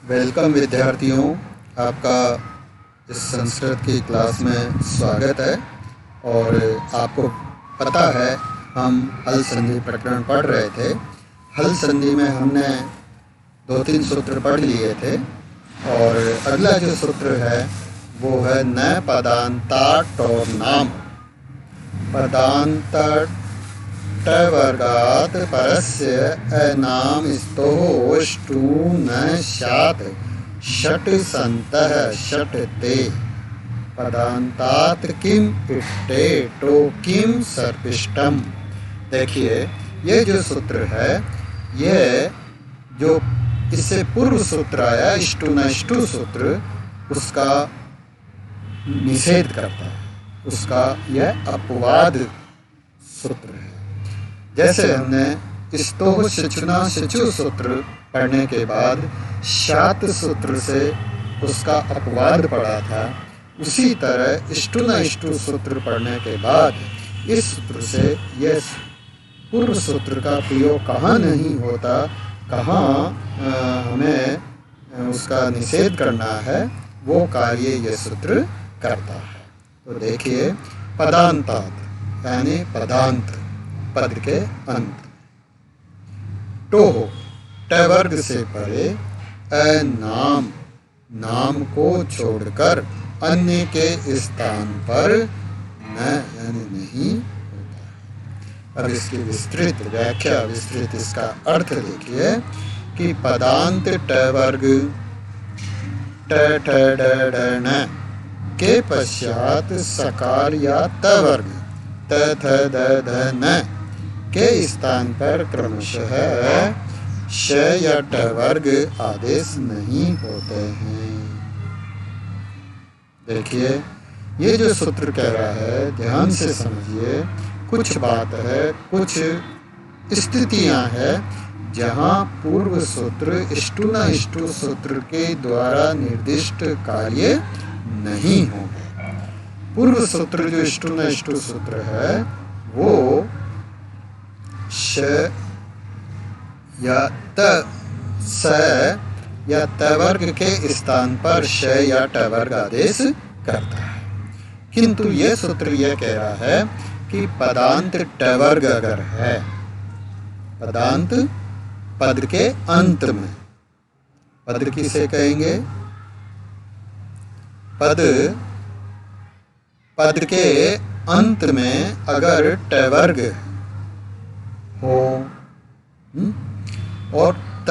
Welcome विद्यार्थियों, आपका इस संस्कृत की क्लास में स्वागत है। और आपको पता है हम हल संधि प्रकरण पढ़ रहे थे। हल संधि में हमने 2-3 सूत्र पढ़ लिए थे और अगला जो सूत्र है वो है न पदांताट और नाम। पदांत वर्गात परस्य अनाम स्तोष्टु न स्यात् षट् सन्तः षट् ते पदांतात किम इट्टे टो किम सर्पिष्टम। देखिए, ये जो सूत्र है, ये जो इससे पूर्व सूत्र आया इष्टु नष्टु सूत्र, उसका निषेध करता है, उसका यह अपवाद सूत्र है। जैसे हमने स्तोह शिचुना शिचु सूत्र पढ़ने के बाद शात सूत्र से उसका अपवाद पढ़ा था, उसी तरह इष्टुना इष्टु सूत्र पढ़ने के बाद इस सूत्र से यह पूर्व सूत्र का प्रयोग कहाँ नहीं होता, कहाँ हमें उसका निषेध करना है, वो कार्य यह सूत्र करता है। तो देखिए, पदांतात यानी पदांत, पद के अंत। टोह ट वर्ग से परे अनाम, नाम को छोड़कर अन्य के स्थान पर न यानी नहीं होता है। अब इसकी विस्तृत व्याख्या, विस्तृत इसका अर्थ देखिए कि पदांत ट वर्ग ट ठ ड ड न के पश्चात सकार या त वर्ग त थ द ध न के स्थान पर क्रमशः श या ट वर्ग आदेश नहीं होते हैं। देखिए, ये जो सूत्र कह रहा है, ध्यान से समझिए। कुछ बात है, कुछ स्थितियां हैं जहां पूर्व सूत्र इष्टुना इष्टु सूत्र के द्वारा निर्दिष्ट कार्य नहीं होंगे। पूर्व सूत्र जो इष्टुना इष्टु सूत्र है वो श या त स या त वर्ग के स्थान पर श या ट वर्ग आदेश करता है। किंतु ये सूत्र यह कह रहा है कि पदांत ट वर्ग अगर है, पदांत पद के अंत में, पद किसे कहेंगे? पद के अंत में अगर ट वर्ग हो और ट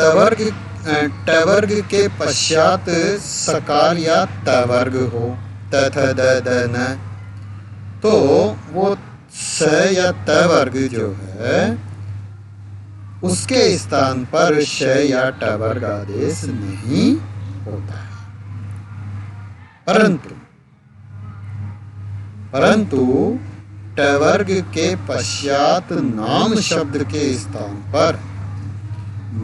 वर्ग के पश्चात सकार या त वर्ग हो, त थ द द न, तो वो स या त वर्ग जो है उसके स्थान पर श या ट वर्ग आदेश नहीं होता है। परंतु ट वर्ग के पश्चात नाम शब्द के स्थान पर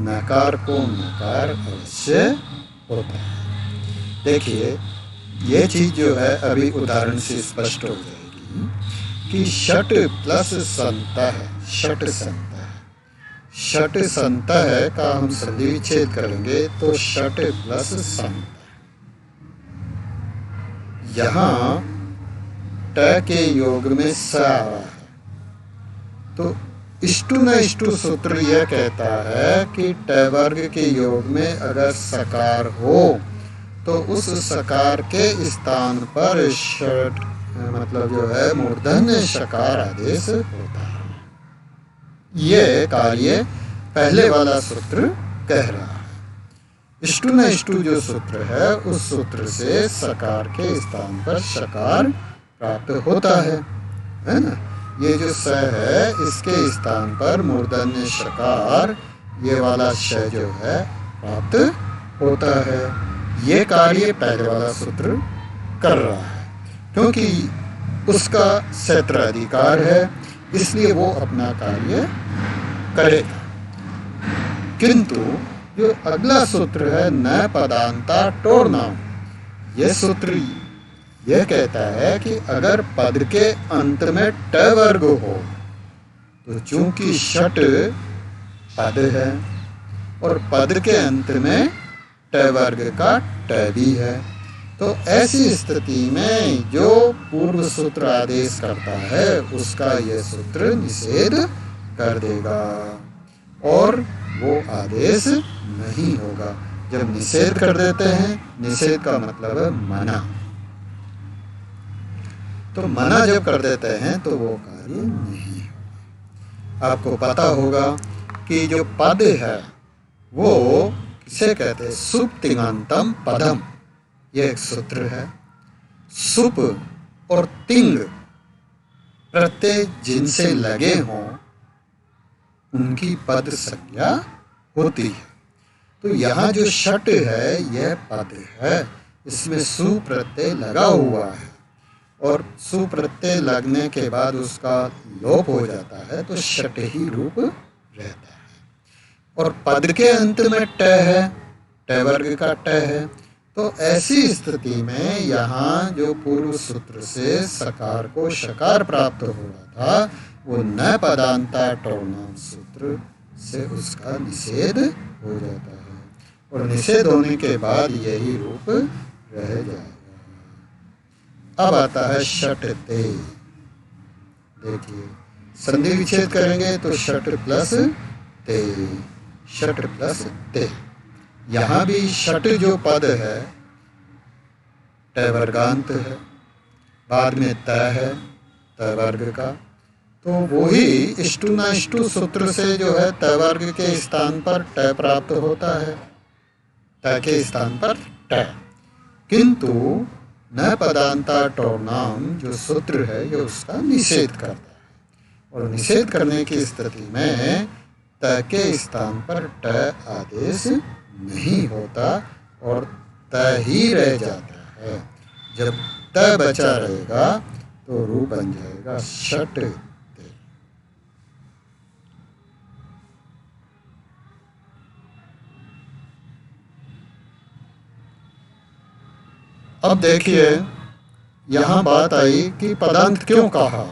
नकार को नकार अवश्य होता है। देखिए, ये चीज जो है अभी उदाहरण से स्पष्ट हो जाएगी कि षट प्लस संत है, षट संत है। षट संत है का हम संधि विच्छेद करेंगे तो षट प्लस संत। यहाँ ट के योग में स आ रहा है, तो इष्टु न इष्टु सूत्र यह कहता है कि ट वर्ग के योग में अगर सकार हो तो उस सकार के स्थान पर षट मतलब जो है मूर्धन्य शकार आदेश होता है। ये कार्य पहले वाला सूत्र कह रहा है। इष्टु न इष्टु जो सूत्र है, उस सूत्र से सकार के स्थान पर शकार प्राप्त होता है ना। ये जो स है, इसके स्थान पर मूर्धन्य शकार, ये वाला श जो है प्राप्त होता है। ये कार्य पहले वाला सूत्र कर रहा है, क्योंकि उसका क्षेत्र अधिकार है, इसलिए वो अपना कार्य करेगा। किंतु जो अगला सूत्र है न पदांता टोर नाम, यह सूत्र यह कहता है कि अगर पद के अंत में ट वर्ग हो तो चूंकि षट पद है और पद के अंत में ट वर्ग का ट भी है। तो ऐसी स्थिति में जो पूर्व सूत्र आदेश करता है उसका यह सूत्र निषेध कर देगा और वो आदेश नहीं होगा। जब निषेध कर देते हैं, निषेध का मतलब है मना, तो मना जब कर देते हैं तो वो कार्य नहीं होगा। आपको पता होगा कि जो पद है वो किसे कहते हैं? सुप तिङान्तम पदम, यह एक सूत्र है। सुप और तिंग प्रत्यय जिनसे लगे हों उनकी पद संज्ञा होती है। तो यहाँ जो षट है यह पद है, इसमें सु प्रत्यय लगा हुआ है और सु प्रत्यय लगने के बाद उसका लोप हो जाता है तो षट ही रूप रहता है। और पद के अंत में ट है, ट वर्ग का ट है। तो ऐसी स्थिति में यहाँ जो पूर्व सूत्र से सकार को शकार प्राप्त हो रहा था वो न पदांता टोनाम सूत्र से उसका निषेध हो जाता है और निषेध होने के बाद यही रूप रह जाएगा। अब आता है षट ते। देखिए संधि विच्छेद करेंगे तो षट प्लस ते, षट प्लस ते। यहाँ भी षट जो पद है ट वर्गांत है, बाद में त है त वर्ग का, तो वही इष्टु न इष्टु सूत्र से जो है त वर्ग के स्थान पर ट प्राप्त होता है, त के स्थान पर ट। किंतु न पदांता टोनाम जो सूत्र है ये उसका निषेध करता है और निषेध करने की स्थिति में त के स्थान पर ट आदेश नहीं होता और त ही रह जाता है। जब त बचा रहेगा तो रूप बन जाएगा षट ते। अब देखिए यहाँ बात आई कि पदांत क्यों कहा।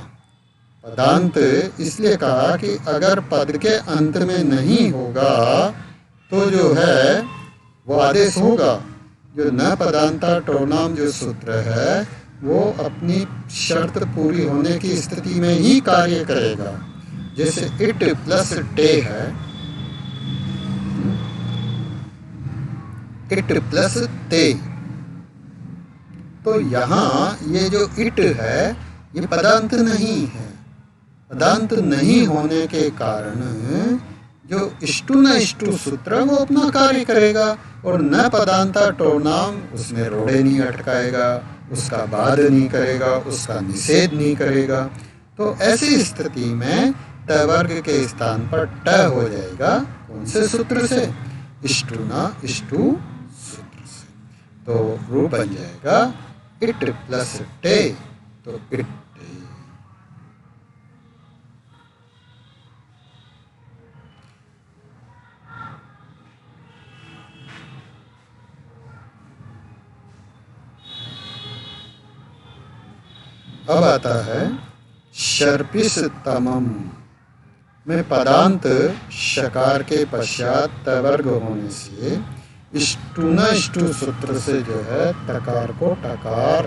पदांत इसलिए कहा कि अगर पद के अंत में नहीं होगा तो जो है वो आदेश होगा। जो न पदांता टोनाम जो सूत्र है वो अपनी शर्त पूरी होने की स्थिति में ही कार्य करेगा। जैसे इट प्लस टे है, इट प्लस ते, तो यहाँ ये जो इट है ये पदांत नहीं है। पदांत नहीं होने के कारण जो इष्टु न इष्टु सूत्र वो अपना कार्य करेगा और न पदांता टोनाम उसमें रोड़े नहीं अटकाएगा, उसका बाध नहीं करेगा, उसका निषेध नहीं करेगा। तो ऐसी स्थिति में त वर्ग के स्थान पर ट हो जाएगा। कौन से सूत्र से? इष्टु न इष्टु सूत्र से। तो रूप बन जाएगा इट प्लस टे, तो इट। अब आता है शर्पिस तमम में पदांत शकार के पश्चात तवर्ग होने से इष्टु न इष्टु सूत्र से जो है तकार को टकार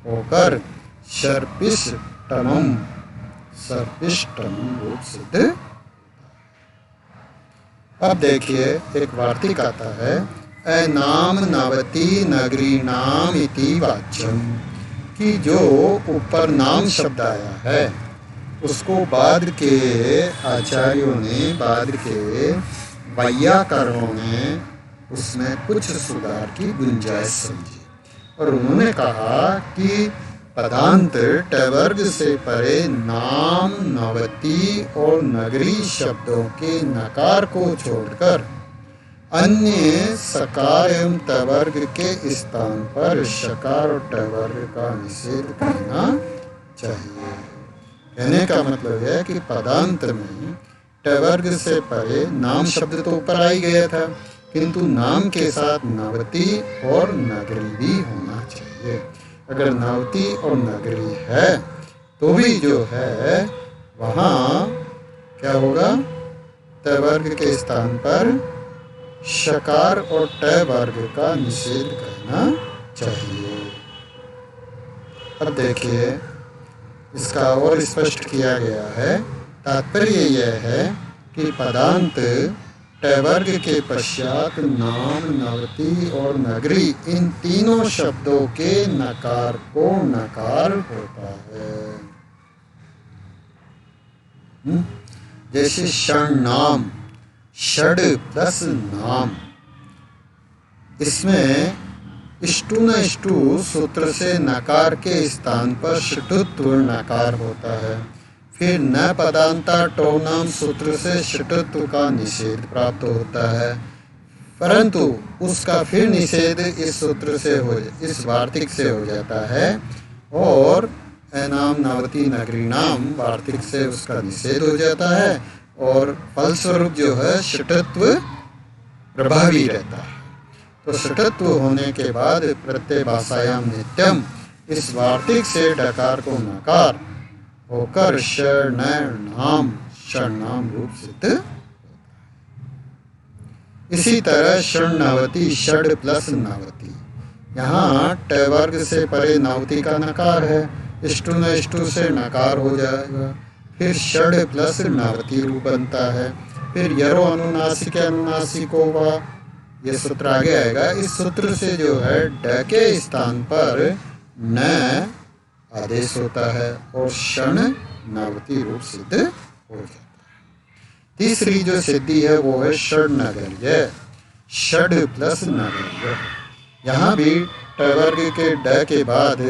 होकर शर्पिस तमम सर्पिष्टम रूप सिद्ध। अब देखिए एक वार्तिक आता है अनाम नवति नगरी नाम इति वाच्यम, कि जो ऊपर नाम शब्द आया है उसको बाद के आचार्यों ने, बाद के वैयाकरणों ने उसमें कुछ सुधार की गुंजाइश समझी और उन्होंने कहा कि पदांत टवर्ग से परे नाम नवति और नगरी शब्दों के नकार को छोड़कर अन्य सकार एवं टवर्ग के स्थान पर शकार और टवर्ग का निषेध करना चाहिए। कहने का मतलब है कि पदांत में टवर्ग से परे नाम शब्द तो ऊपर आ ही गया था, किंतु नाम के साथ नवति और नगरी भी होना चाहिए। अगर नवति और नगरी है तो भी जो है वहाँ क्या होगा? टवर्ग के स्थान पर शकार और ट वर्ग का निषेध करना चाहिए। अब देखिए, इसका और स्पष्ट किया गया है। तात्पर्य यह है कि पदांत ट वर्ग के पश्चात नाम, नवति और नगरी इन तीनों शब्दों के नकार को नकार होता है। जैसे षण नाम, षड प्लस नाम, इसमें इष्टु न इष्टु सूत्र से नकार के स्थान पर षटुत्व नकार होता है। फिर न पदांता टो नाम सूत्र से षटुत्व का निषेध प्राप्त होता है, परंतु उसका फिर निषेध इस सूत्र से इस वार्तिक से हो जाता है और नाम, नवति, नगरी नाम वार्तिक से उसका निषेध हो जाता है और फलस्वरूप जो है षटत्व प्रभावी रहता है। तो षटत्व होने के बाद प्रत्यय भाषायाम नित्यम इस वार्तिक से डकार को नकार होकर शरणाम रूप सिद्ध। इसी तरह षण्णवति, षड प्लस नवति, यहाँ ट वर्ग से परे नवति का नकार है, इष्टु न इष्टु से नकार हो जाएगा, फिर षड प्लस नवति रूप बनता है। फिर यरो अनुनासिक अनुनासिको वा, ये सूत्र आगे आएगा। इस सूत्र से जो है ड के स्थान पर न आदेश होता है और क्षण नवति रूप सिद्ध हो जाता है। तीसरी जो सिद्धि है वो है षड नगर्य, षड प्लस नगर्य। यहाँ भी ट वर्ग के ड के बाद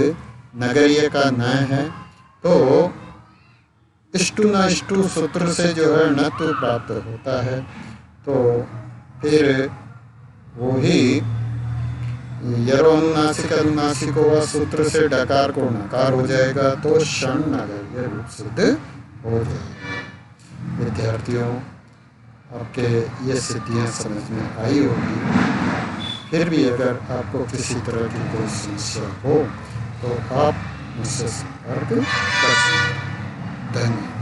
नगरीय का न है, तो इष्टु न इष्टु सूत्र से जो है नत्व प्राप्त होता है। तो फिर वो ही यरो अनुनासिक अनुनासिको वा सूत्र से डकार को नकार हो जाएगा, तो क्षण नगरीय रूप सिद्ध हो जाएगा। विद्यार्थियों, आपके ये सिद्धियाँ समझ में आई होगी। फिर भी अगर आपको किसी तरह की कोई समस्या हो तो आप मुझसे संपर्क कर सकते हैं। धन्यवाद।